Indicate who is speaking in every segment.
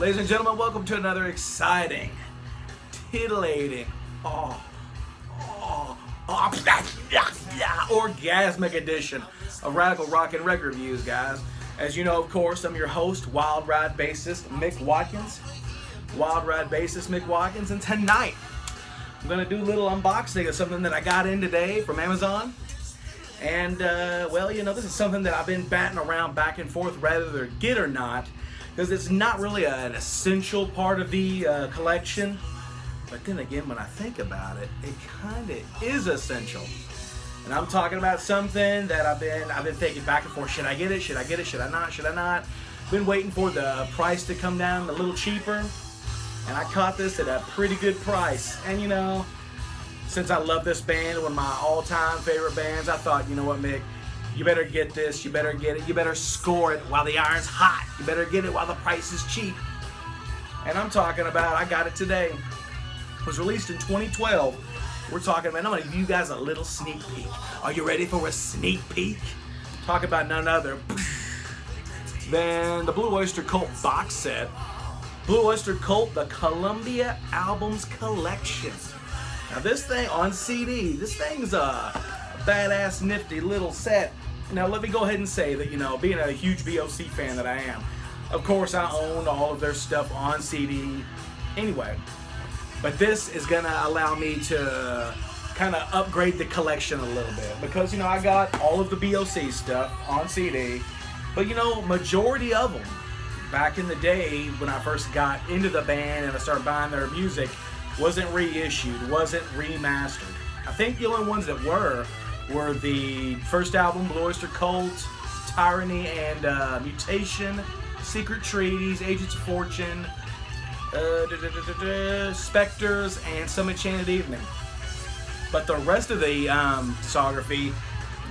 Speaker 1: Ladies and gentlemen, welcome to another exciting, titillating, orgasmic edition of Radical Rock and Record Reviews, guys. As you know, of course, I'm your host, Wild Ride bassist Mick Watkins. And tonight, I'm going to do a little unboxing of something that I got in today from Amazon. And, this is something that I've been batting around back and forth whether to get or not, because it's not really an essential part of the collection. But then again, when I think about it, it kind of is essential. And I'm talking about something that I've been thinking back and forth. Should I get it? Should I get it? Should I not? Should I not? Been waiting for the price to come down a little cheaper. And I caught this at a pretty good price. And since I love this band, one of my all-time favorite bands, I thought, you know what, Mick? You better get this, you better get it, you better score it while the iron's hot. You better get it while the price is cheap. And I'm talking about, I got it today. It was released in 2012. We're talking about, I'm going to give you guys a little sneak peek. Are you ready for a sneak peek? Talk about none other than the Blue Öyster Cult box set. Blue Öyster Cult, the Columbia Albums Collection. Now this thing on CD, this thing's a badass, nifty little set. Now let me go ahead and say that, being a huge BOC fan that I am, of course I own all of their stuff on CD anyway. But this is going to allow me to kind of upgrade the collection a little bit. Because, I got all of the BOC stuff on CD. But, majority of them, back in the day when I first got into the band and I started buying their music, wasn't reissued, wasn't remastered. I think the only ones that were the first album, Blue Öyster Cult, Tyranny and Mutation, Secret Treaties, Agents of Fortune, Spectres, and Some Enchanted Evening. But the rest of the discography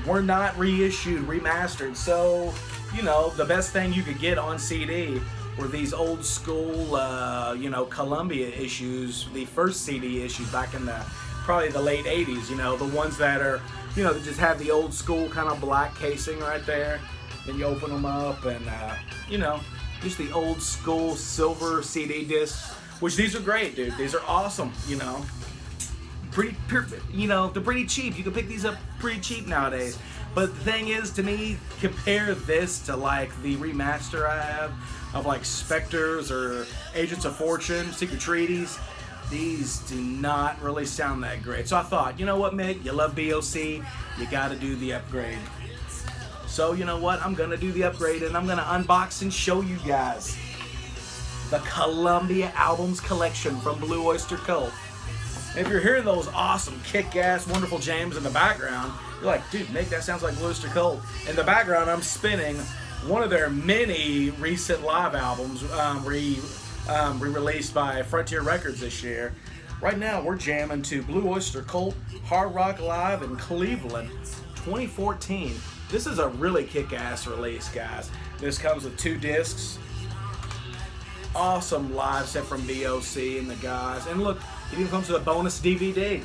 Speaker 1: were not reissued, remastered. So, the best thing you could get on CD were these old school, Columbia issues, the first CD issues back in probably the late 80s, the ones that are, that just have the old school kind of black casing right there. Then you open them up and, just the old school silver CD discs, which these are great, dude. These are awesome, Pretty, they're pretty cheap. You can pick these up pretty cheap nowadays. But the thing is, to me, compare this to like the remaster I have of like Spectres or Agents of Fortune, Secret Treaties. These do not really sound that great. So I thought, you know what, Mick? You love BOC. You got to do the upgrade. So you know what? I'm going to do the upgrade and I'm going to unbox and show you guys the Columbia Albums Collection from Blue Öyster Cult. If you're hearing those awesome, kick-ass, wonderful jams in the background, you're like, dude, Mick, that sounds like Blue Öyster Cult. In the background, I'm spinning one of their many recent live albums re-released by Frontier Records this year. Right now, we're jamming to Blue Öyster Cult Hard Rock Live in Cleveland 2014. This is a really kick-ass release, guys. This comes with 2 discs. Awesome live set from BOC and the guys. And look, it even comes with a bonus DVD.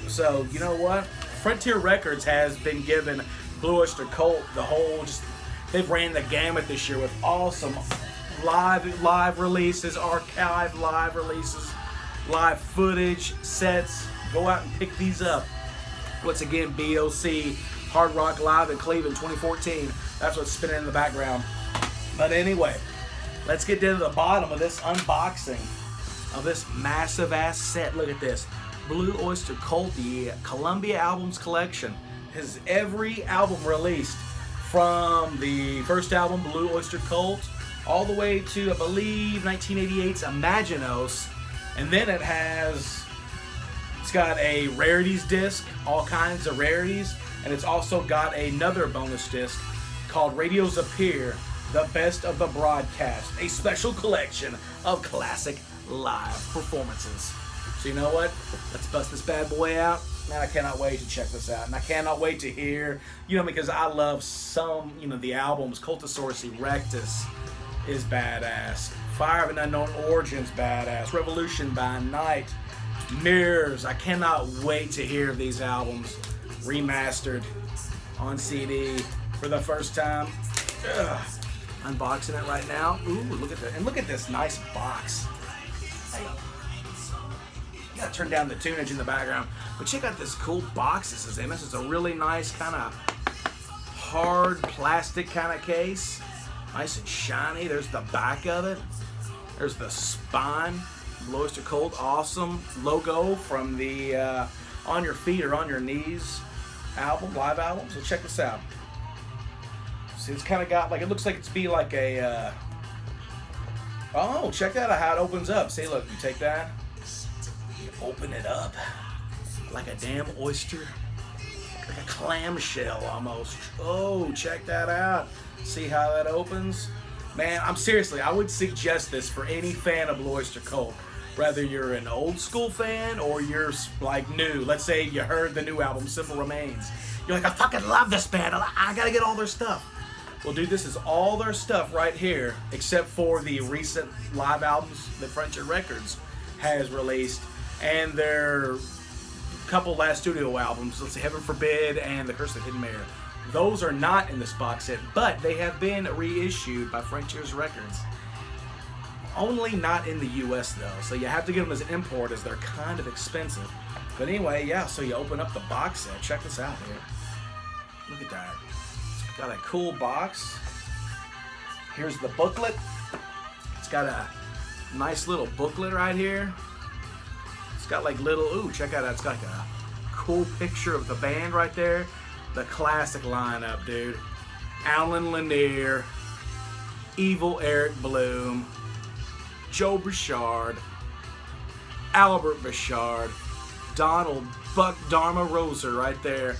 Speaker 1: So you know what? Frontier Records has been giving Blue Öyster Cult they've ran the gamut this year with awesome live releases, archive live releases, live footage, sets. Go out and pick these up. Once again, BOC Hard Rock Live in Cleveland 2014. That's what's spinning in the background. But anyway, let's get down to the bottom of this unboxing of this massive ass set. Look at this. Blue Öyster Cult, the Columbia Albums Collection, has every album released from the first album, Blue Öyster Cult, all the way to, I believe, 1988's Imaginos. And then it's got a Rarities disc, all kinds of rarities, and it's also got another bonus disc called Radios Appear, the Best of the Broadcast, a special collection of classic live performances. So you know what? Let's bust this bad boy out. Man, I cannot wait to check this out. And I cannot wait to hear, because I love the albums. Cultosaurus Erectus is badass. Fire of an Unknown Origin's badass. Revolution by Night. Mirrors. I cannot wait to hear these albums remastered on CD for the first time. Ugh. Unboxing it right now. Ooh, look at that. And look at this nice box. Hey. You gotta turn down the tunage in the background. But check out this cool box this is in. This is a really nice kind of hard plastic kind of case. Nice and shiny. There's the back of it. There's the spine. Blue Öyster Cult. Awesome logo from the On Your Feet or On Your Knees album, live album. So check this out. See, it's kind of got like, it looks like it's be like a, oh, check that out how it opens up. See, look, you take that, you open it up like a damn oyster, like a clamshell almost. Oh, check that out. See how that opens? Man, I'm seriously, I would suggest this for any fan of Blue Öyster Cult. Whether you're an old school fan or you're like new. Let's say you heard the new album, Simple Remains. You're like, I fucking love this band. I gotta get all their stuff. Well, dude, this is all their stuff right here, except for the recent live albums that Frontier Records has released, and their couple last studio albums. Let's say Heaven Forbid and The Curse of the Hidden Mare. Those are not in this box set, but they have been reissued by Frontier's Records. Only not in the US though, so you have to get them as an import as they're kind of expensive. But anyway, yeah, so you open up the box set. Check this out here. Look at that. It's got a cool box. Here's the booklet. It's got a nice little booklet right here. It's got like little, ooh, check out that. It's got like a cool picture of the band right there. The classic lineup, dude. Alan Lanier, Evil Eric Bloom, Joe Bouchard, Albert Bouchard, Donald Buck Dharma Roser right there.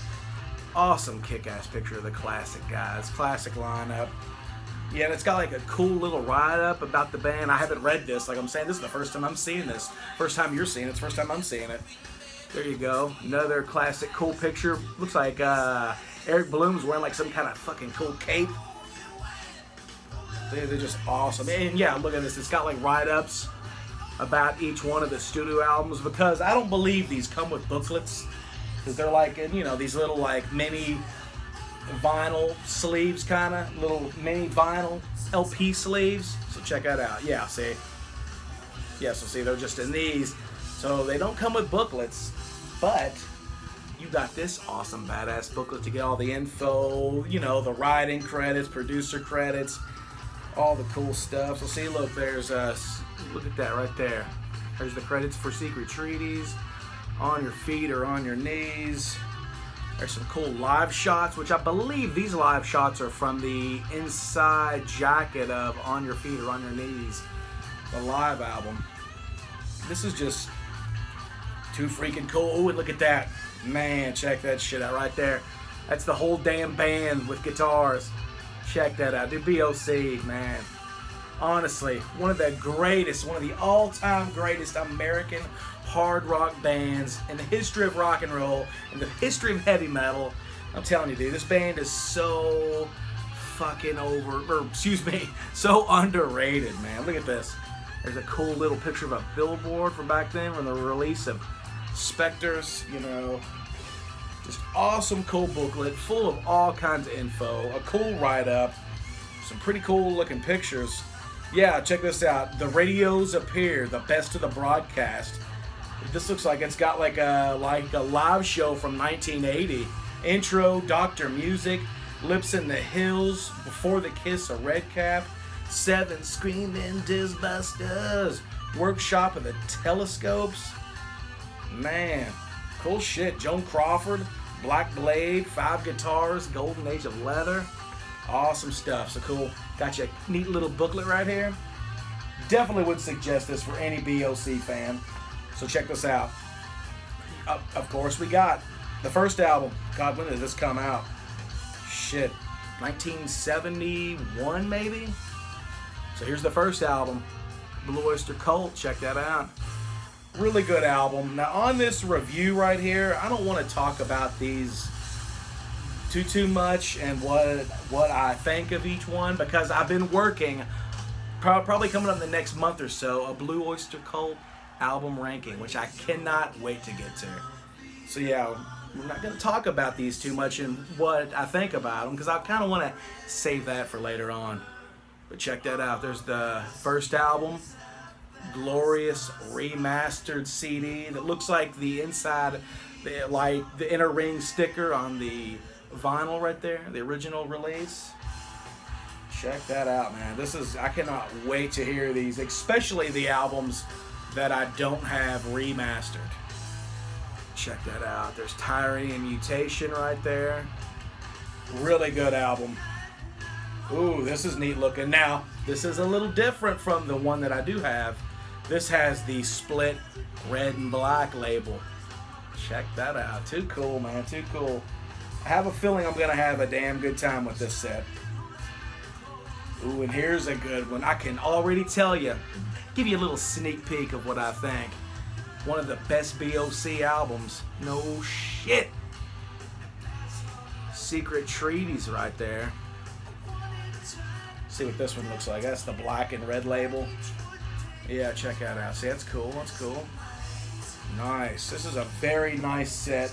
Speaker 1: Awesome kick-ass picture of the classic guys. Classic lineup. Yeah, and it's got like a cool little write-up about the band. I haven't read this. Like I'm saying, this is the first time I'm seeing this. First time you're seeing it. It's the first time I'm seeing it. There you go. Another classic cool picture. Looks like Eric Bloom's wearing like some kind of fucking cool cape. They're just awesome. And yeah, look at this. It's got like write-ups about each one of the studio albums, because I don't believe these come with booklets, because they're like, you know, these little like mini vinyl sleeves, kind of little mini vinyl LP sleeves. So check that out. Yeah, see. Yeah, so see, they're just in these. So they don't come with booklets, but you got this awesome badass booklet to get all the info, you know, the writing credits, producer credits, all the cool stuff. So see, look, there's look at that right there. There's the credits for Secret Treaties, On Your Feet or On Your Knees. There's some cool live shots, which I believe these live shots are from the inside jacket of On Your Feet or On Your Knees, the live album. This is just too freaking cool. Oh, and look at that. Man, check that shit out right there. That's the whole damn band with guitars. Check that out. Dude, BOC, man. Honestly, one of the greatest, one of the all-time greatest American hard rock bands in the history of rock and roll, in the history of heavy metal. I'm telling you, dude, this band is so fucking so underrated, man. Look at this. There's a cool little picture of a billboard from back then, from the release of Spectres, you know. Just awesome, cool booklet, full of all kinds of info, a cool write-up, some pretty cool looking pictures. Yeah, check this out. The Radios Appear, the best of the broadcast. This looks like it's got like a live show from 1980. Intro, Dr. Music, Lips in the Hills, Before the Kiss, a Red Cap, 7 Screaming Disbusters, Workshop of the Telescopes. Man, cool shit. Joan Crawford, Black Blade, 5 guitars, Golden Age of Leather. Awesome stuff. So cool. Got you a neat little booklet right here. Definitely would suggest this for any BOC fan. So check this out. Of course, we got the first album. God, when did this come out? Shit, 1971 maybe? So here's the first album, Blue Öyster Cult. Check that out. Really good album. Now on this review right here, I don't want to talk about these too much and what I think of each one, because I've been working, probably coming up in the next month or so, a Blue Öyster Cult album ranking, which I cannot wait to get to. So yeah, we're not going to talk about these too much and what I think about them, because I kind of want to save that for later on. But check that out. There's the first album, glorious remastered CD that looks like the inside, the inner ring sticker on the vinyl right there, the original release. Check that out, man. I cannot wait to hear these, especially the albums that I don't have remastered. Check that out. There's Tyranny and Mutation right there. Really good album. Ooh, this is neat looking. Now, this is a little different from the one that I do have. This has the split red and black label. Check that out. Too cool, man. Too cool. I have a feeling I'm going to have a damn good time with this set. Ooh, and here's a good one. I can already tell you, give you a little sneak peek of what I think. One of the best BOC albums. No shit. Secret Treaties right there. See what this one looks like. That's the black and red label. Yeah, check that out. See, that's cool. That's cool. Nice. This is a very nice set.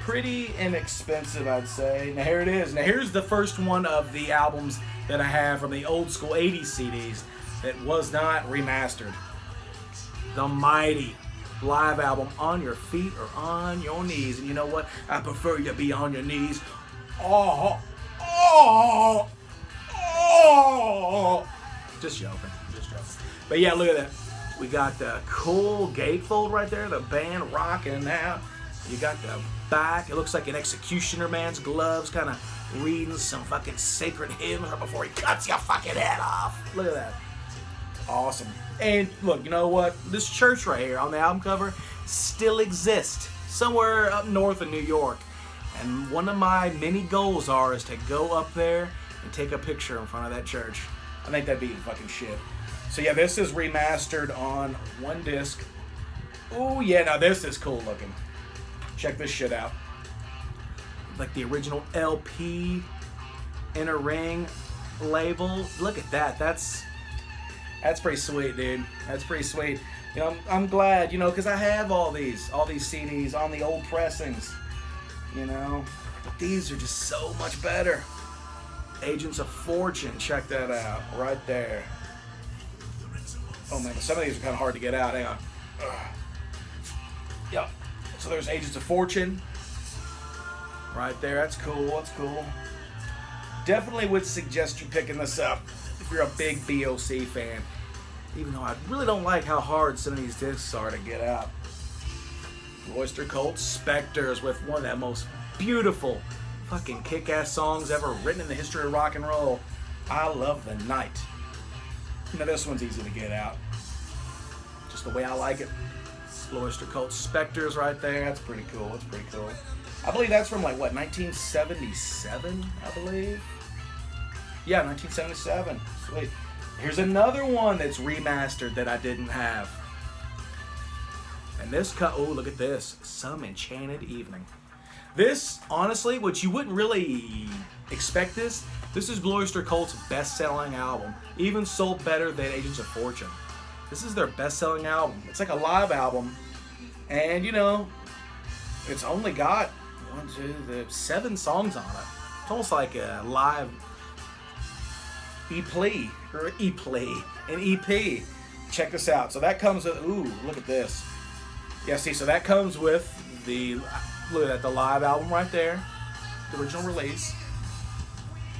Speaker 1: Pretty inexpensive, I'd say. Now, here it is. Now, here's the first one of the albums that I have from the old school 80s CDs that was not remastered. The mighty live album, On Your Feet or On Your Knees. And you know what? I prefer you to be on your knees. Oh, oh, oh. Just joking. Just joking. But yeah, look at that. We got the cool gatefold right there, the band rocking out. You got the back. It looks like an executioner man's gloves, kind of reading some fucking sacred hymns right before he cuts your fucking head off. Look at that. Awesome. And look, you know what? This church right here on the album cover still exists somewhere up north of New York. And one of my many goals is to go up there and take a picture in front of that church. I think that'd be fucking shit. So yeah, this is remastered on one disc. Oh yeah, now this is cool looking. Check this shit out. Like the original LP inner ring label. Look at that. That's pretty sweet, dude. That's pretty sweet. You know, I'm glad, you know, because I have all these CDs on the old pressings. You know, but these are just so much better. Agents of Fortune. Check that out. Right there. Oh man, some of these are kind of hard to get out. Hang on. Yep. So there's Agents of Fortune. Right there. That's cool. That's cool. Definitely would suggest you picking this up if you're a big BOC fan. Even though I really don't like how hard some of these discs are to get out. Öyster Cult Spectres with one of the most beautiful fucking kick-ass songs ever written in the history of rock and roll. I Love the Night. Now this one's easy to get out. Just the way I like it. Öyster Cult Spectres right there. That's pretty cool. That's pretty cool. I believe that's from like what, 1977, I believe? Yeah, 1977. Sweet. Here's another one that's remastered that I didn't have. And this oh, look at this. Some Enchanted Evening. This, honestly, which you wouldn't really expect this is Öyster Cult's best-selling album. Even sold better than Agents of Fortune. This is their best-selling album. It's like a live album. And, you know, it's only got 7 songs on it. It's almost like a live an EP. Check this out. So that comes with, ooh, look at this. Yeah, see, so that comes with look at the live album right there, the original release.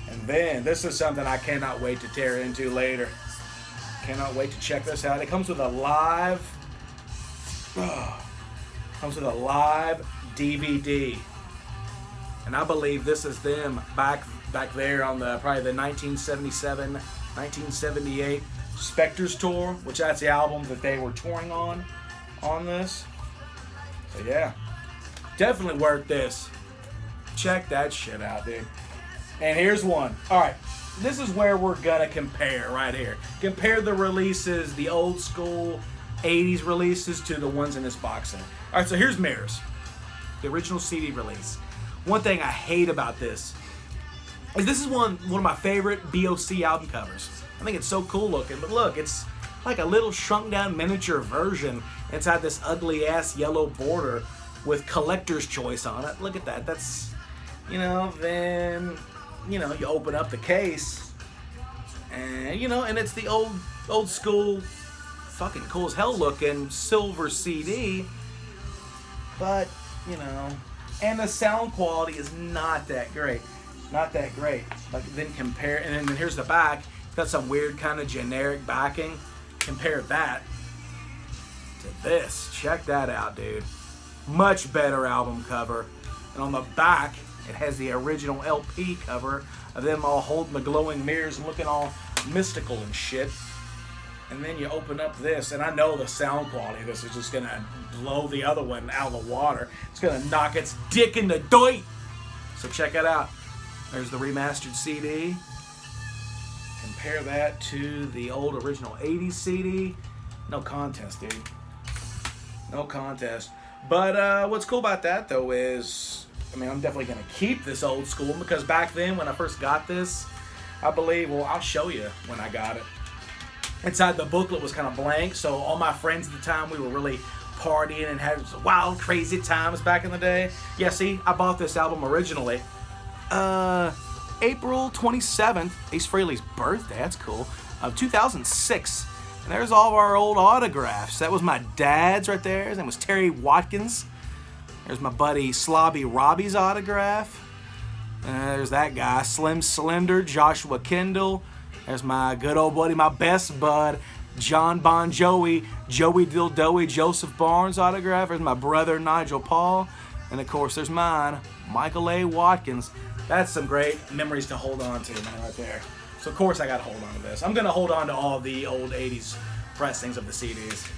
Speaker 1: And then this is something I cannot wait to tear into later. Cannot wait to check this out. It comes with a live DVD. And I believe this is them back there on probably the 1977, 1978 Spectres tour, which that's the album that they were touring on this. So yeah, definitely worth this. Check that shit out, dude. And here's one. All right, this is where we're gonna compare right here. Compare the releases, the old school 80s releases to the ones in this box set. All right, so here's Mirrors, the original CD release. One thing I hate about this is this is one of my favorite BOC album covers. I think it's so cool looking, but look, it's like a little shrunk down miniature version inside this ugly ass yellow border with collector's choice on it. Look at that. That's, you know, then, you know, you open up the case And you know, and it's the old school, fucking cool as hell looking silver CD. But you know, and the sound quality is not that great, not that great. Like then compare, and then here's the back. It's got some weird kind of generic backing. Compare that to this. Check that out, dude. Much better album cover. And on the back, it has the original LP cover of them all holding the glowing mirrors and looking all mystical and shit. And then you open up this, and I know the sound quality of this is just gonna blow the other one out of the water. It's gonna knock its dick in the doit. So check it out. There's the remastered CD. Compare that to the old original 80s CD. No contest, dude. No contest. But what's cool about that, though, is, I mean, I'm definitely going to keep this old school because back then when I first got this, I believe, well, I'll show you when I got it. Inside the booklet was kind of blank, so all my friends at the time, we were really partying and had wild, crazy times back in the day. Yeah, see, I bought this album originally. April 27th, Ace Frehley's birthday, that's cool, of 2006. And there's all of our old autographs. That was my dad's right there. His name was Terry Watkins. There's my buddy Slobby Robbie's autograph. There's that guy, Slim Slender, Joshua Kendall. There's my good old buddy, my best bud, John Bon Jovi, Joey Dildoey, Joseph Barnes autograph. There's my brother, Nigel Paul. And of course, there's mine, Michael A. Watkins. That's some great memories to hold on to, man, right there. So, of course, I got to hold on to this. I'm going to hold on to all the old 80s pressings of the CDs.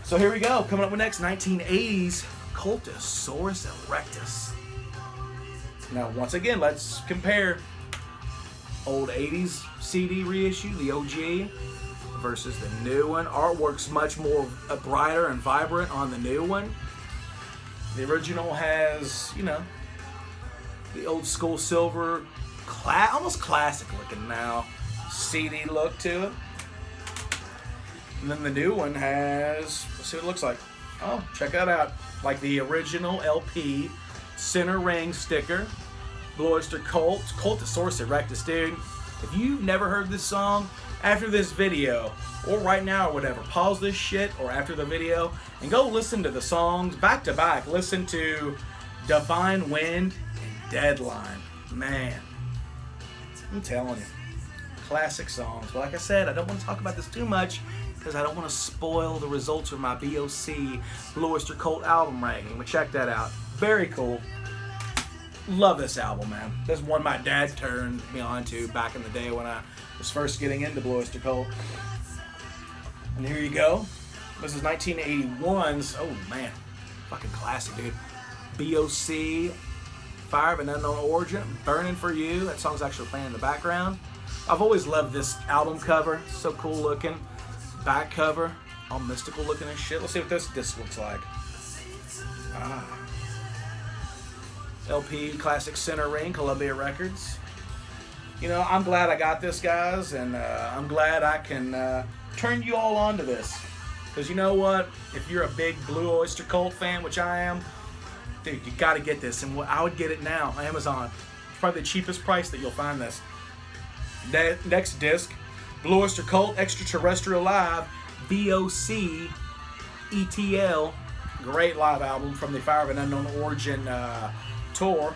Speaker 1: So, here we go. Coming up next, 1980s Cultosaurus Erectus. Now, once again, let's compare old 80s CD reissue, the OG, versus the new one. Artwork's much more brighter and vibrant on the new one. The original has, you know, the old school silver, almost classic looking now, CD look to it. And then the new one has, let's see what it looks like. Oh, check that out. Like the original LP, center ring sticker, Blue Oyster Cult, Cultosaurus Erectus, dude. If you've never heard this song, after this video, or right now or whatever, pause this shit or after the video, and go listen to the songs back to back. Listen to Divine Wind and Deadline. Man, I'm telling you, classic songs. But like I said, I don't want to talk about this too much because I don't want to spoil the results of my BOC Blue Oyster Cult album ranking. But check that out. Very cool. Love this album, man. This is one my dad turned me on to back in the day when I was first getting into Blue Oyster Cult. And here you go. This is 1981's, oh man, fucking classic, dude. BOC, Fire of an Unknown Origin, Burning for You. That song's actually playing in the background. I've always loved this album cover. So cool looking. Back cover, all mystical looking and shit. Let's see what this disc looks like. LP Classic Center Ring, Columbia Records. You know, I'm glad I got this, guys, and I'm glad I can turn you all on to this. Because you know what? If you're a big Blue Oyster Cult fan, which I am, dude, you got to get this. And I would get it now on Amazon. It's probably the cheapest price that you'll find this. Next disc, Blue Oyster Cult Extraterrestrial Live, BOC ETL. Great live album from the Fire of an Unknown Origin tour.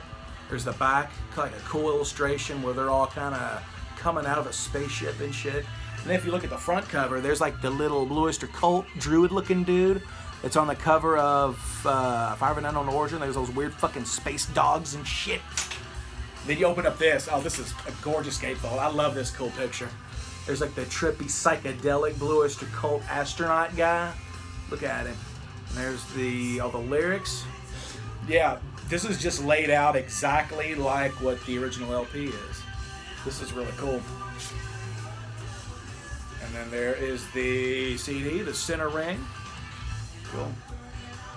Speaker 1: There's the back, like a cool illustration where they're all kind of coming out of a spaceship and shit. And then if you look at the front cover, there's like the little Blue Oyster Cult druid-looking dude. It's on the cover of Fire of an Unknown Origin. There's those weird fucking space dogs and shit. Then you open up this. Oh, this is a gorgeous gatefold. I love this cool picture. There's like the trippy, psychedelic Blue Oyster Cult astronaut guy. Look at him. And there's all the lyrics. Yeah, this is just laid out exactly like what the original LP is. This is really cool. And then there is the CD, the center ring. Cool.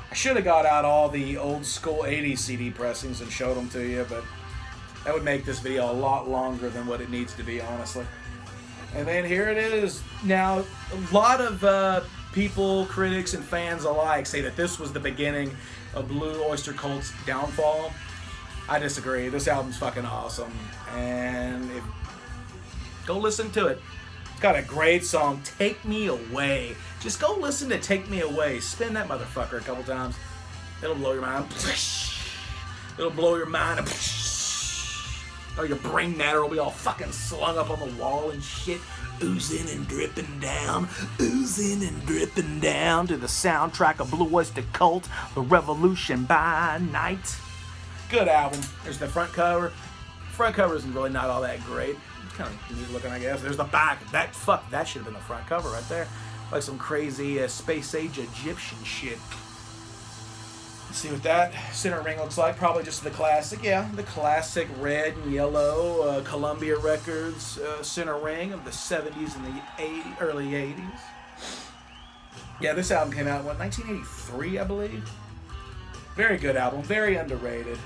Speaker 1: I should have got out all the old school 80s CD pressings and showed them to you, but that would make this video a lot longer than what it needs to be, honestly. And then here it is. Now, a lot of people, critics, and fans alike say that this was the beginning of Blue Oyster Cult's downfall. I disagree. This album's fucking awesome. And Go listen to it. It's got a great song, Take Me Away. Just go listen to Take Me Away. Spin that motherfucker a couple times. It'll blow your mind. It'll blow your mind. Oh, your brain matter will be all fucking slung up on the wall and shit. Oozing and dripping down to the soundtrack of Blue Oyster Cult, The Revolution by Night. Good album. There's the front cover. Front cover isn't really not all that great. It's kind of neat looking, I guess. There's the back. That should have been the front cover right there. Like some crazy space age Egyptian shit. Let's see what that center ring looks like. Probably just the classic, the classic red and yellow Columbia Records center ring of the 70s and the early 80s. Yeah, this album came out in 1983, I believe. Very good album, very underrated.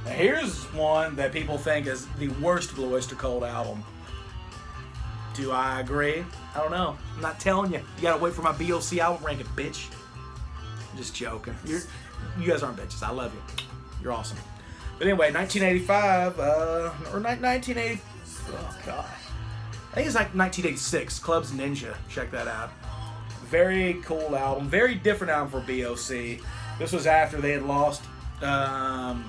Speaker 1: Now here's one that people think is the worst Blue Oyster Cult album. Do I agree? I don't know. I'm not telling you. You gotta wait for my BOC album ranking, bitch. I'm just joking. You guys aren't bitches. I love you. You're awesome. But anyway, 1985, or 1980, oh God. I think it's like 1986, Clubs Ninja. Check that out. Very cool album. Very different album for BOC. This was after they had lost Alan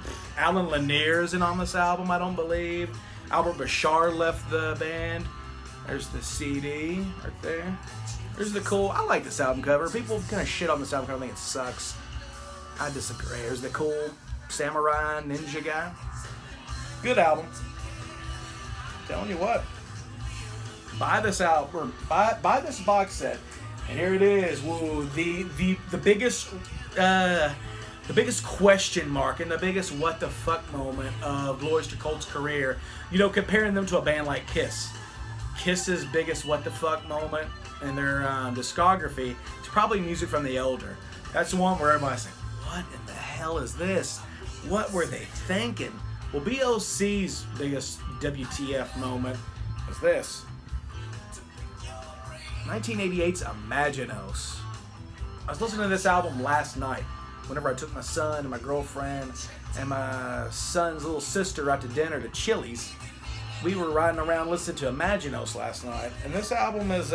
Speaker 1: Lanier's in on this album, I don't believe. Albert Bashar left the band. There's the CD right there. There's the cool, I like this album cover. People kind of shit on this album cover, I think it sucks. I disagree. There's the cool samurai ninja guy. Good album. Telling you what. Buy this album, or buy this box set. And here it is. Whoa, the biggest question mark and the biggest what the fuck moment of Blue Oyster Cult's career. You know, comparing them to a band like Kiss. Kiss's biggest what the fuck moment in their discography is probably Music from the Elder. That's the one where everybody's like, what in the hell is this? What were they thinking? Well, BOC's biggest WTF moment is this. 1988's Imaginos. I was listening to this album last night whenever I took my son and my girlfriend and my son's little sister out to dinner to Chili's. We were riding around listening to Imaginos last night, and this album is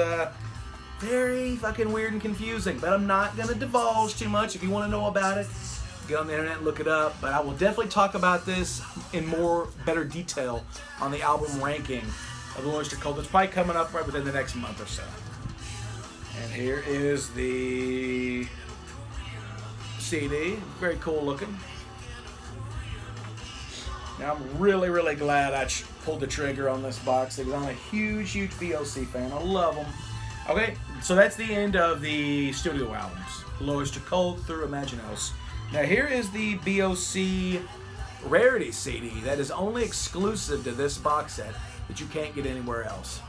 Speaker 1: very fucking weird and confusing, but I'm not going to divulge too much. If you want to know about it, get on the internet and look it up, but I will definitely talk about this in better detail on the album ranking of Blue Oyster Cult. It's probably coming up right within the next month or so. And here is the CD. Very cool looking. Now, I'm really, really glad I pulled the trigger on this box because I'm a huge, huge BOC fan. I love them. Okay, so that's the end of the studio albums. Blue Oyster Cult through Imaginos. Now, here is the BOC Rarities CD that is only exclusive to this box set that you can't get anywhere else.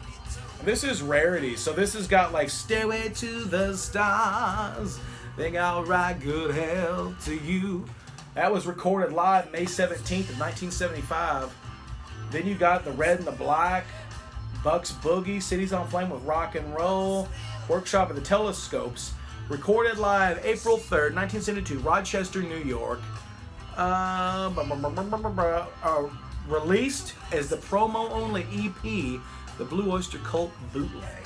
Speaker 1: This is Rarities, so this has got like Stairway to the Stars, Think I'll Write Good Hell to You. That was recorded live May 17th of 1975. Then you got The Red and the Black, Buck's Boogie, Cities on Flame with Rock and Roll, Workshop of the Telescopes, recorded live April 3rd, 1972, Rochester, New York. Released as the promo-only EP, the Blue Oyster Cult bootleg.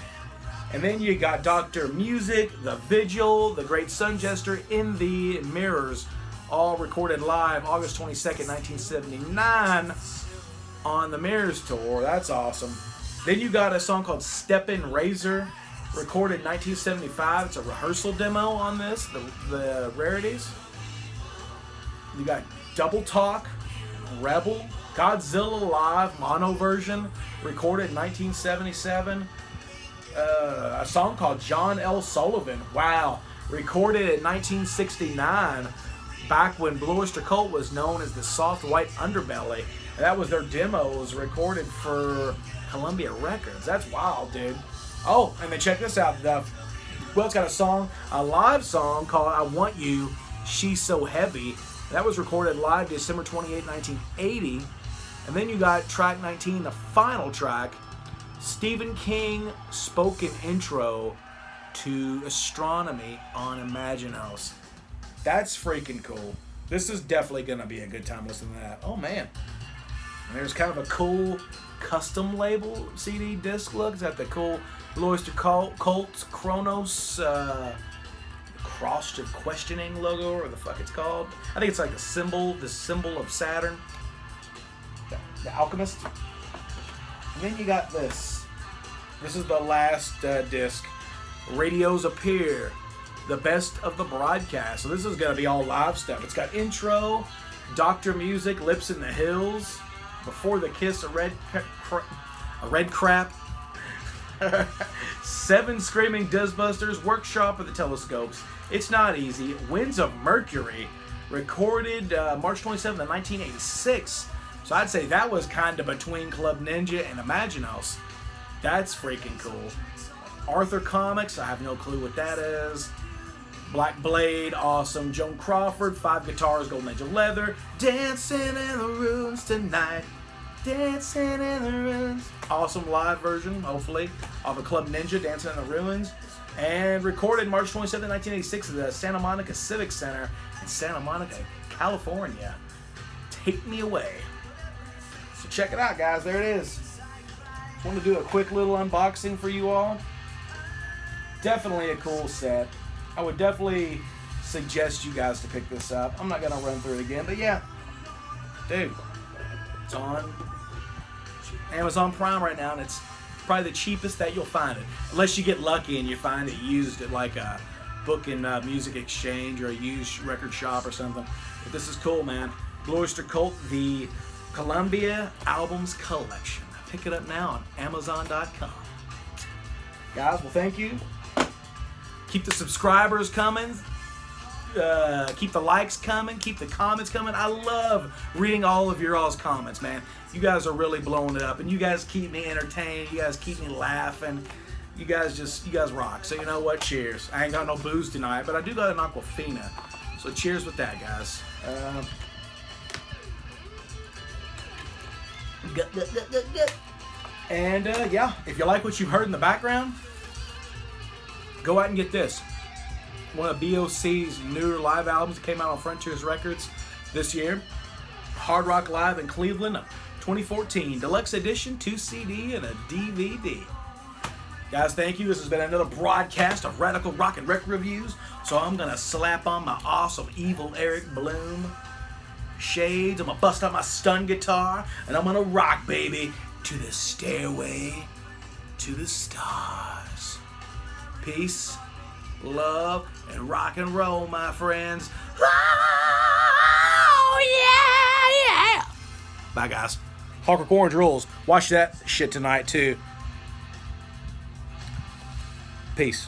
Speaker 1: And then you got Dr. Music, The Vigil, The Great Sun Jester, In the Mirrors, all recorded live August 22nd, 1979 on the Mirrors tour. That's awesome. Then you got a song called Steppin' Razor, recorded 1975. It's a rehearsal demo on this, the Rarities. You got Double Talk, Rebel, Godzilla Live mono version, recorded 1977. A song called John L. Sullivan, wow, recorded in 1969, back when Blue Oyster Cult was known as the Soft White Underbelly. And that was their demo. It was recorded for Columbia Records. That's wild, dude. Oh, and then check this out. It's got a live song called I Want You, She's So Heavy. That was recorded live December 28, 1980. And then you got track 19, the final track, Stephen King spoken intro to Astronomy on Imaginos. That's freaking cool. This is definitely going to be a good time listening to that. Oh, man. And there's kind of a cool custom label CD disc look. It's got the cool Öyster Colts Chronos cross of questioning logo, or the fuck it's called. I think it's like the symbol of Saturn. The Alchemist. And then you got this. This is the last disc. Radios Appear. The best of the broadcast. So this is going to be all live stuff. It's got intro, Doctor Music, Lips in the Hills, Before the Kiss, a red crap, 7 Screaming Dustbusters, Workshop of the Telescopes, It's Not Easy, Winds of Mercury, recorded March 27th of 1986. So I'd say that was kind of between Club Ninja and Imaginos. That's freaking cool. Arthur Comics, I have no clue what that is. Black Blade, awesome. Joan Crawford, 5 guitars, Golden Age of Leather. Dancing in the Ruins Tonight. Dancing in the Ruins. Awesome live version, hopefully, of a Club Ninja, Dancing in the Ruins. And recorded March 27, 1986 at the Santa Monica Civic Center in Santa Monica, California. Take Me Away. So check it out, guys. There it is. Just want to do a quick little unboxing for you all. Definitely a cool set. I would definitely suggest you guys to pick this up. I'm not going to run through it again, but yeah. Dude, it's on Amazon Prime right now, and it's probably the cheapest that you'll find it. Unless you get lucky and you find it used at like a book and music exchange or a used record shop or something. But this is cool, man. Öyster Cult, the Columbia Albums Collection. Pick it up now on Amazon.com. Guys, well, thank you. Keep the subscribers coming. Keep the likes coming. Keep the comments coming. I love reading all of your all's comments, man. You guys are really blowing it up, and you guys keep me entertained. You guys keep me laughing. You guys rock. So you know what? Cheers. I ain't got no booze tonight, but I do got an Aquafina. So cheers with that, guys. And yeah, if you like what you heard in the background, go out and get this. One of BOC's newer live albums that came out on Frontiers Records this year. Hard Rock Live in Cleveland, 2014. Deluxe edition, 2 CD and a DVD. Guys, thank you. This has been another broadcast of Radical Rock and Record Reviews. So I'm going to slap on my awesome Evil Eric Bloom shades. I'm going to bust out my stun guitar. And I'm going to rock, baby, to the stairway to the stars. Peace, love, and rock and roll, my friends. Oh, yeah, yeah. Bye, guys. Hawker Orange rules. Watch that shit tonight, too. Peace.